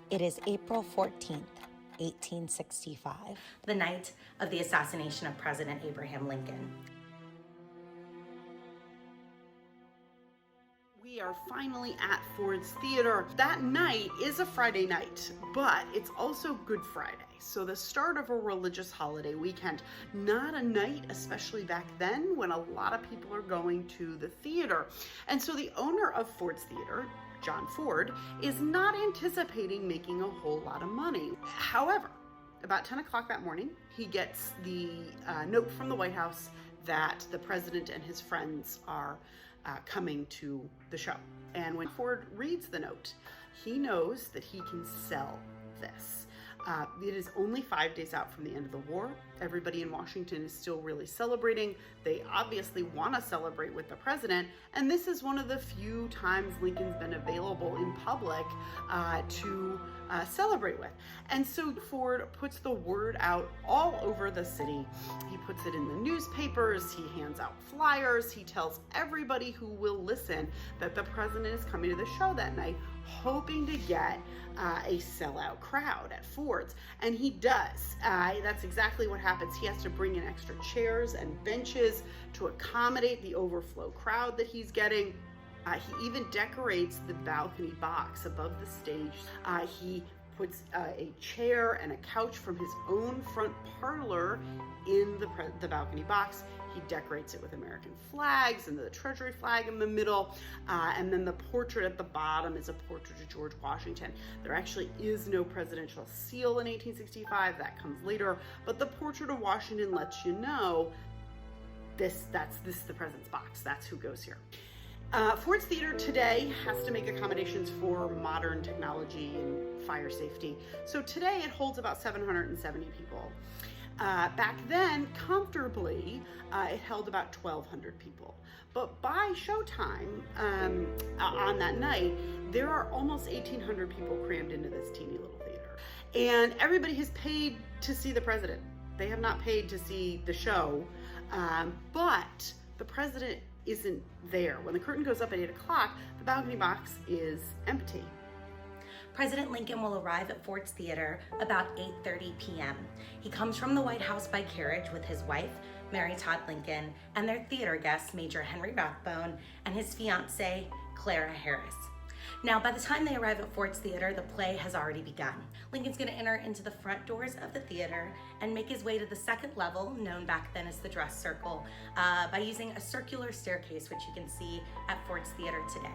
It is April 14th, 1865. The night of the assassination of President Abraham Lincoln. We are finally at Ford's Theater. That night is a Friday night, but it's also Good Friday. So the start of a religious holiday weekend. Not a night, especially back then, when a lot of people are going to the theater. And so the owner of Ford's Theater, John Ford, is not anticipating making a whole lot of money. However, about 10 o'clock that morning, he gets the note from the White House that the president and his friends are coming to the show. And when Ford reads the note, he knows that he can sell this. It is only 5 days out from the end of the war. Everybody in Washington is still really celebrating. They obviously want to celebrate with the president, and this is one of the few times Lincoln's been available in public to celebrate with. And so Ford puts the word out all over the city. He puts it in the newspapers, he hands out flyers, he tells everybody who will listen that the president is coming to the show that night, hoping to get a sellout crowd at Ford's. And he does. That's exactly what happens. He has to bring in extra chairs and benches to accommodate the overflow crowd that he's getting. He even decorates the balcony box above the stage. He puts a chair and a couch from his own front parlor in the balcony box. He decorates it with American flags and the Treasury flag in the middle. And then the portrait at the bottom is a portrait of George Washington. There actually is no presidential seal in 1865. That comes later. But the portrait of Washington lets you know this is the president's box. That's who goes here. Ford's Theater today has to make accommodations for modern technology and fire safety. So today it holds about 770 people. Back then, comfortably, it held about 1,200 people. But by showtime on that night, there are almost 1,800 people crammed into this teeny little theater. And everybody has paid to see the president. They have not paid to see the show, but the president isn't there. When the curtain goes up at 8 o'clock, the balcony box is empty. President Lincoln will arrive at Ford's Theater about 8:30 p.m. He comes from the White House by carriage with his wife, Mary Todd Lincoln, and their theater guest, Major Henry Rathbone, and his fiancée, Clara Harris. Now, by the time they arrive at Ford's Theater, the play has already begun. Lincoln's going to enter into the front doors of the theater and make his way to the second level, known back then as the dress circle, by using a circular staircase, which you can see at Ford's Theater today.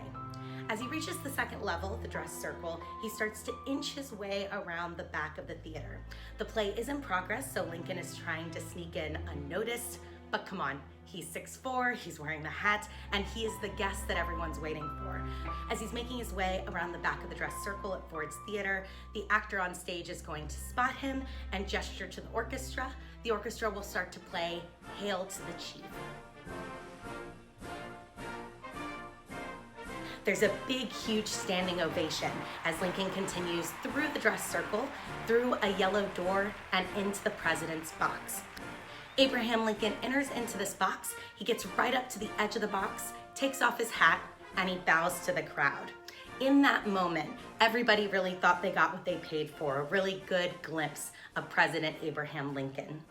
As he reaches the second level, the dress circle, he starts to inch his way around the back of the theater. The play is in progress, so Lincoln is trying to sneak in unnoticed, but come on. He's 6'4", he's wearing the hat, and he is the guest that everyone's waiting for. As he's making his way around the back of the dress circle at Ford's Theater, the actor on stage is going to spot him and gesture to the orchestra. The orchestra will start to play Hail to the Chief. There's a big, huge standing ovation as Lincoln continues through the dress circle, through a yellow door, and into the president's box. Abraham Lincoln enters into this box. He gets right up to the edge of the box, takes off his hat, and he bows to the crowd. In that moment, everybody really thought they got what they paid for, a really good glimpse of President Abraham Lincoln.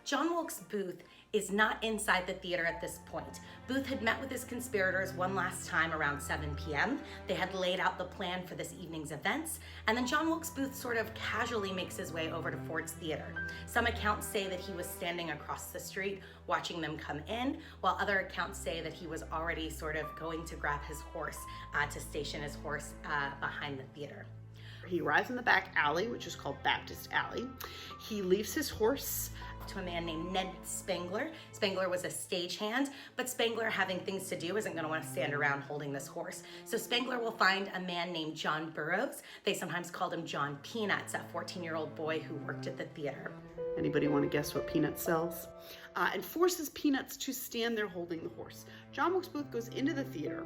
John Wilkes Booth is not inside the theater at this point. Booth had met with his conspirators one last time around 7 p.m. They had laid out the plan for this evening's events, and then John Wilkes Booth sort of casually makes his way over to Ford's Theater. Some accounts say that he was standing across the street watching them come in, while other accounts say that he was already sort of going to grab his horse to station his horse behind the theater. He arrives in the back alley, which is called Baptist Alley. He leaves his horse to a man named Ned Spangler. Spangler was a stagehand, but Spangler, having things to do, isn't going to want to stand around holding this horse. So Spangler will find a man named John Burroughs. They sometimes called him John Peanuts, a 14-year-old boy who worked at the theater. Anybody want to guess what Peanuts sells? And forces Peanuts to stand there holding the horse. John Wilkes Booth goes into the theater.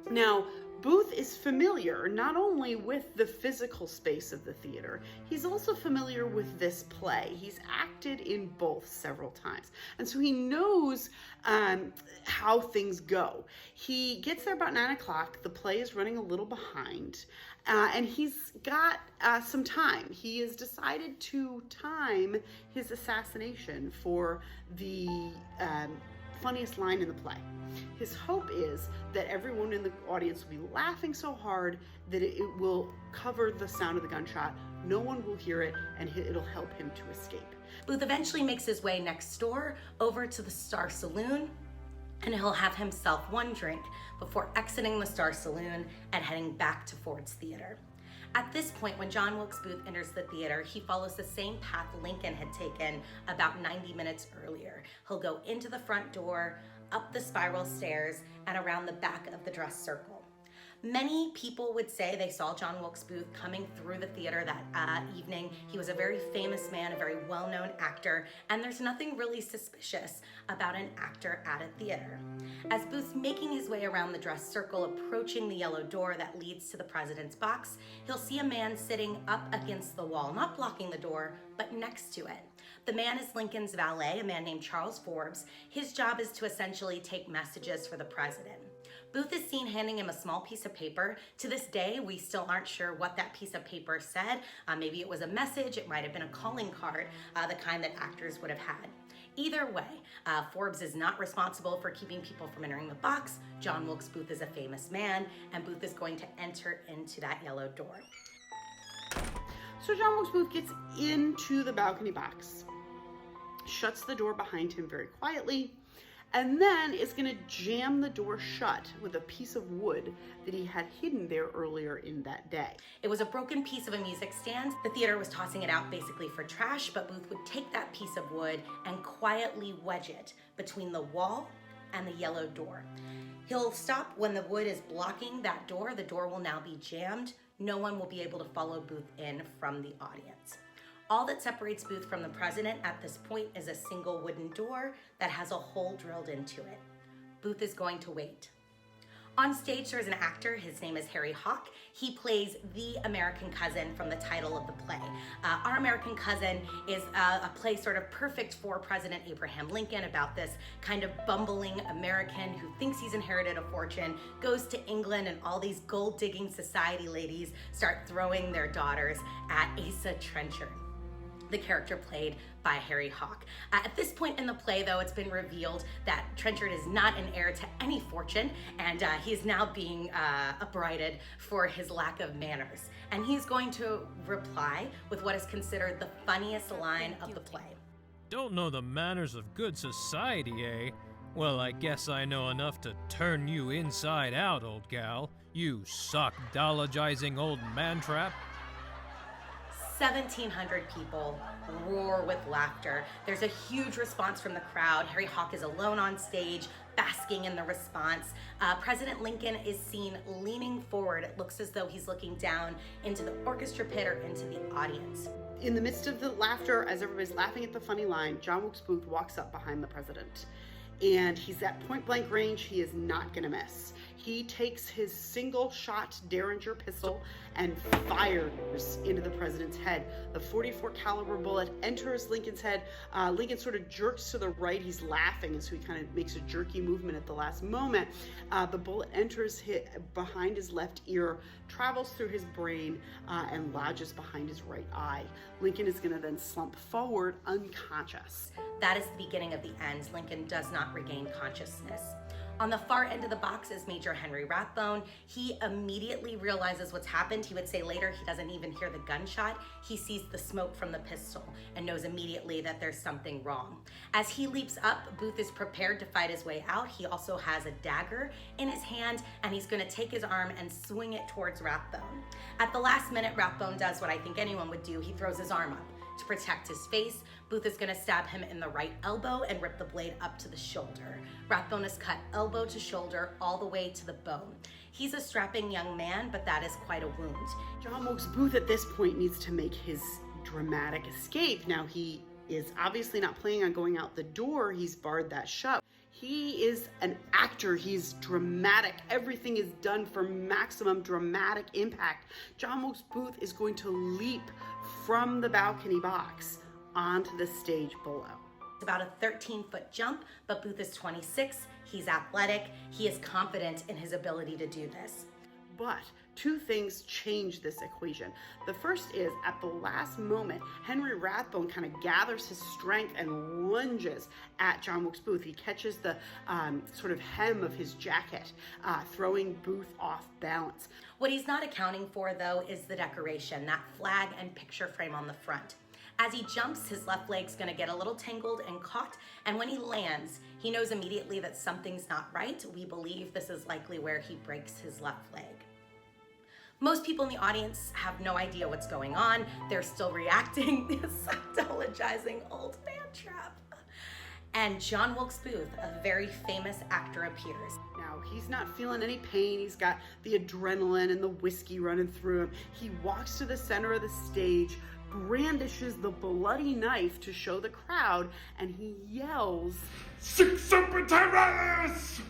Now, Booth is familiar not only with the physical space of the theater, he's also familiar with this play. He's acted in both several times, and so he knows how things go. He gets there about 9 o'clock. The play is running a little behind, and he's got some time. He has decided to time his assassination for the funniest line in the play. His hope is that everyone in the audience will be laughing so hard that it will cover the sound of the gunshot. No one will hear it, and it'll help him to escape. Booth eventually makes his way next door over to the Star Saloon, and he'll have himself one drink before exiting the Star Saloon and heading back to Ford's Theater. At this point, when John Wilkes Booth enters the theater, he follows the same path Lincoln had taken about 90 minutes earlier. He'll go into the front door, up the spiral stairs, and around the back of the dress circle. Many people would say they saw John Wilkes Booth coming through the theater that evening. He was a very famous man, a very well-known actor, and there's nothing really suspicious about an actor at a theater. As Booth's making his way around the dress circle, approaching the yellow door that leads to the president's box, he'll see a man sitting up against the wall, not blocking the door, but next to it. The man is Lincoln's valet, a man named Charles Forbes. His job is to essentially take messages for the president. Booth is seen handing him a small piece of paper. To this day, we still aren't sure what that piece of paper said. Maybe it was a message, it might have been a calling card, the kind that actors would have had. Either way, Forbes is not responsible for keeping people from entering the box. John Wilkes Booth is a famous man, and Booth is going to enter into that yellow door. So John Wilkes Booth gets into the balcony box, shuts the door behind him very quietly, and then is going to jam the door shut with a piece of wood that he had hidden there earlier in that day. It was a broken piece of a music stand. The theater was tossing it out basically for trash, but Booth would take that piece of wood and quietly wedge it between the wall and the yellow door. He'll stop when the wood is blocking that door. The door will now be jammed. No one will be able to follow Booth in from the audience. All that separates Booth from the president at this point is a single wooden door that has a hole drilled into it. Booth is going to wait. On stage, there's an actor. His name is Harry Hawk. He plays the American cousin from the title of the play. Our American Cousin is a play sort of perfect for President Abraham Lincoln, about this kind of bumbling American who thinks he's inherited a fortune, goes to England, and all these gold-digging society ladies start throwing their daughters at Asa Trenchard, the character played by Harry Hawk. At this point in the play, though, it's been revealed that Trenchard is not an heir to any fortune, and he is now being upbraided for his lack of manners. And he's going to reply with what is considered the funniest line of the play. Don't know the manners of good society, eh? Well, I guess I know enough to turn you inside out, old gal. You sock-dologizing old man-trap. 1,700 people roar with laughter. There's a huge response from the crowd. Harry Hawk is alone on stage, basking in the response. President Lincoln is seen leaning forward. It looks as though he's looking down into the orchestra pit or into the audience. In the midst of the laughter, as everybody's laughing at the funny line, John Wilkes Booth walks up behind the president. And he's at point blank range. He is not gonna miss. He takes his single shot Derringer pistol and fires into the president's head. The .44 caliber bullet enters Lincoln's head. Lincoln sort of jerks to the right. He's laughing, and so he kind of makes a jerky movement at the last moment. The bullet enters behind his left ear, travels through his brain, and lodges behind his right eye. Lincoln is going to then slump forward unconscious. That is the beginning of the end. Lincoln does not regain consciousness. On the far end of the box is Major Henry Rathbone. He immediately realizes what's happened. He would say later he doesn't even hear the gunshot. He sees the smoke from the pistol and knows immediately that there's something wrong. As he leaps up, Booth is prepared to fight his way out. He also has a dagger in his hand, and he's going to take his arm and swing it towards Rathbone. At the last minute, Rathbone does what I think anyone would do. He throws his arm up to protect his face. Booth is going to stab him in the right elbow and rip the blade up to the shoulder. Rathbone is cut elbow to shoulder all the way to the bone. He's a strapping young man, but that is quite a wound. John Wilkes Booth at this point needs to make his dramatic escape. Now, he is obviously not planning on going out the door. He's barred that shut. He is an actor. He's dramatic. Everything is done for maximum dramatic impact. John Wilkes Booth is going to leap from the balcony box onto the stage below. It's about a 13-foot jump, but Booth is 26. He's athletic. He is confident in his ability to do this. But two things change this equation. The first is, at the last moment, Henry Rathbone kind of gathers his strength and lunges at John Wilkes Booth. He catches the sort of hem of his jacket, throwing Booth off balance. What he's not accounting for, though, is the decoration, that flag and picture frame on the front. As he jumps, his left leg's gonna get a little tangled and caught, and when he lands, he knows immediately that something's not right. We believe this is likely where he breaks his left leg. Most people in the audience have no idea what's going on. They're still reacting. This psychologizing old man trap. And John Wilkes Booth, a very famous actor, appears. Now, he's not feeling any pain. He's got the adrenaline and the whiskey running through him. He walks to the center of the stage, brandishes the bloody knife to show the crowd, and he yells, "Sic semper tyrannis!"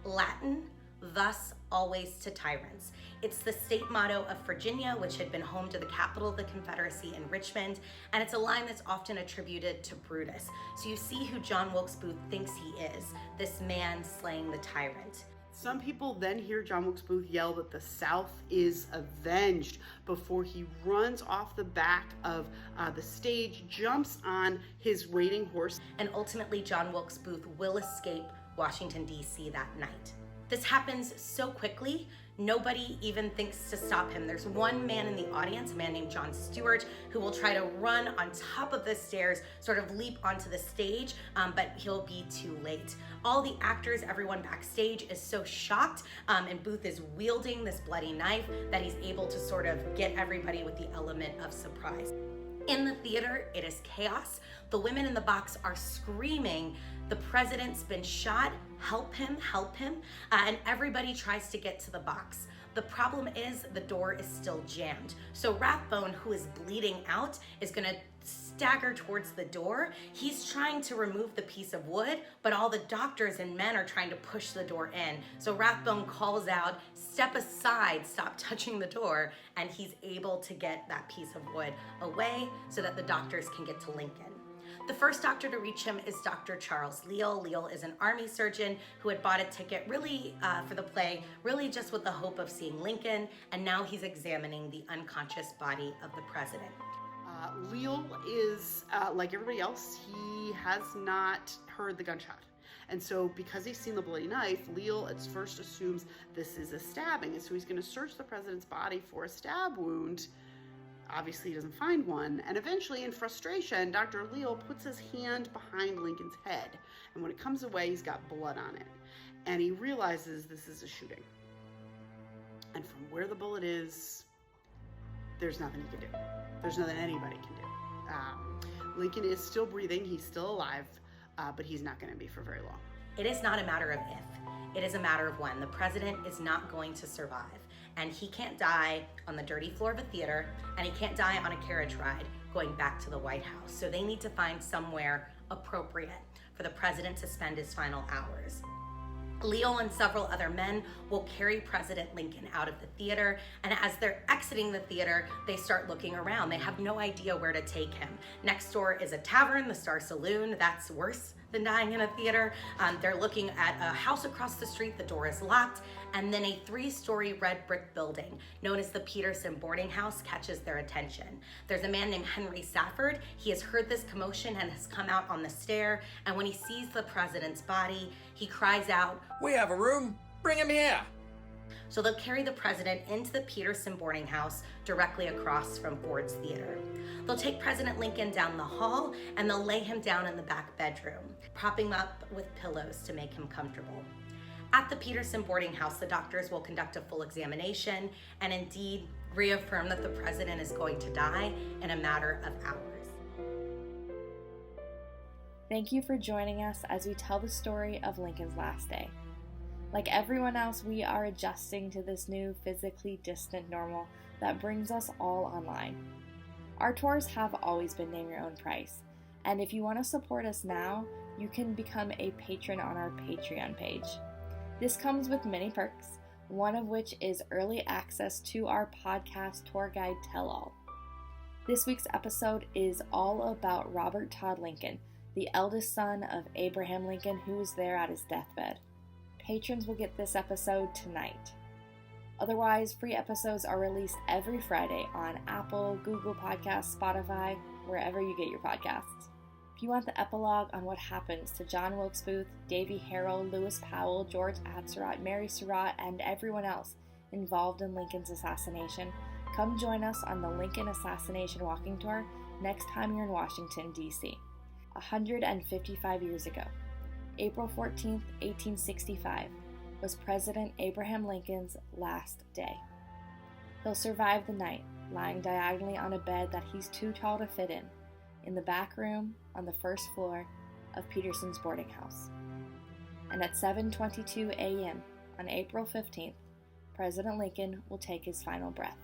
Latin, thus always to tyrants. It's the state motto of Virginia, which had been home to the capital of the Confederacy in Richmond, and it's a line that's often attributed to Brutus. So you see who John Wilkes Booth thinks he is, this man slaying the tyrant. Some people then hear John Wilkes Booth yell that the South is avenged before he runs off the back of the stage, jumps on his waiting horse. And ultimately, John Wilkes Booth will escape Washington, D.C. that night. This happens so quickly, nobody even thinks to stop him. There's one man in the audience, a man named John Stewart, who will try to run on top of the stairs, sort of leap onto the stage, but he'll be too late. All the actors, everyone backstage is so shocked, and Booth is wielding this bloody knife that he's able to sort of get everybody with the element of surprise. In the theater, it is chaos. The women in the box are screaming, "The president's been shot, help him, help him," and everybody tries to get to the box. The problem is the door is still jammed. So Rathbone, who is bleeding out, is gonna stagger towards the door. He's trying to remove the piece of wood, but all the doctors and men are trying to push the door in. So Rathbone calls out, "Step aside, stop touching the door," and he's able to get that piece of wood away so that the doctors can get to Lincoln. The first doctor to reach him is Dr. Charles Leal. Leal is an army surgeon who had bought a ticket really for the play, really just with the hope of seeing Lincoln, and now he's examining the unconscious body of the president. Leal is, like everybody else, he has not heard the gunshot. And so because he's seen the bloody knife, Leal at first assumes this is a stabbing. And so he's gonna search the president's body for a stab wound. Obviously he doesn't find one. And eventually in frustration, Dr. Leal puts his hand behind Lincoln's head. And when it comes away, he's got blood on it. And he realizes this is a shooting. And from where the bullet is, there's nothing he can do. There's nothing anybody can do. Lincoln is still breathing, he's still alive, but he's not gonna be for very long. It is not a matter of if, it is a matter of when. The president is not going to survive, and he can't die on the dirty floor of a theater, and he can't die on a carriage ride going back to the White House. So they need to find somewhere appropriate for the president to spend his final hours. Leal and several other men will carry President Lincoln out of the theater, and as they're exiting the theater, they start looking around. They have no idea where to take him. Next door is a tavern, the Star Saloon. That's worse than dying in a theater. They're looking at a house across the street, the door is locked, and then a 3-story red brick building known as the Peterson boarding house catches their attention. There's a man named Henry Safford. He has heard this commotion and has come out on the stair, and when he sees the president's body, he cries out, "We have a room, bring him here." So they'll carry the president into the Peterson boarding house directly across from Ford's Theater. They'll take President Lincoln down the hall and they'll lay him down in the back bedroom, propping him up with pillows to make him comfortable. At the Peterson boarding house, the doctors will conduct a full examination and indeed reaffirm that the president is going to die in a matter of hours. Thank you for joining us as we tell the story of Lincoln's last day. Like everyone else, we are adjusting to this new physically distant normal that brings us all online. Our tours have always been name your own price, And if you want to support us now, you can become a patron on our Patreon page. This comes with many perks, one of which is early access to our podcast tour guide tell-all. This week's episode is all about Robert Todd Lincoln, the eldest son of Abraham Lincoln, who was there at his deathbed. Patrons will get this episode tonight. Otherwise, free episodes are released every Friday on Apple, Google Podcasts, Spotify, wherever you get your podcasts. If you want the epilogue on what happens to John Wilkes Booth, Davy Harrell, Lewis Powell, George Atzerodt, Mary Surratt, and everyone else involved in Lincoln's assassination, come join us on the Lincoln Assassination Walking Tour next time you're in Washington, D.C. 155 years ago, April 14th, 1865, was President Abraham Lincoln's last day. He'll survive the night, lying diagonally on a bed that he's too tall to fit in the back room on the first floor of Peterson's boarding house. And at 7:22 a.m. on April 15th, President Lincoln will take his final breath.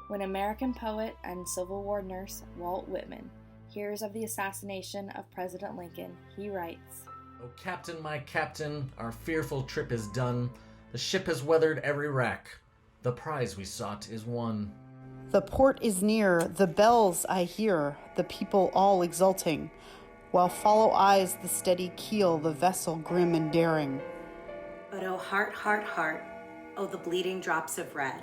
When American poet and Civil War nurse Walt Whitman hears of the assassination of President Lincoln, he writes, "O Captain, my Captain, our fearful trip is done. The ship has weathered every wrack. The prize we sought is won. The port is near, the bells I hear, the people all exulting, while follow eyes the steady keel, the vessel grim and daring. But oh heart, heart, heart, oh the bleeding drops of red,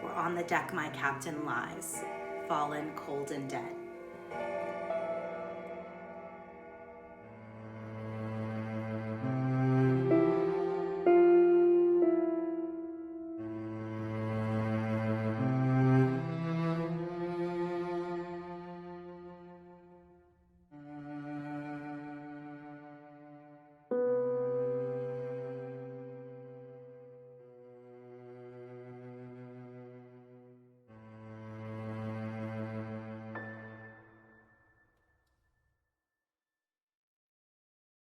where on the deck my captain lies, fallen cold and dead.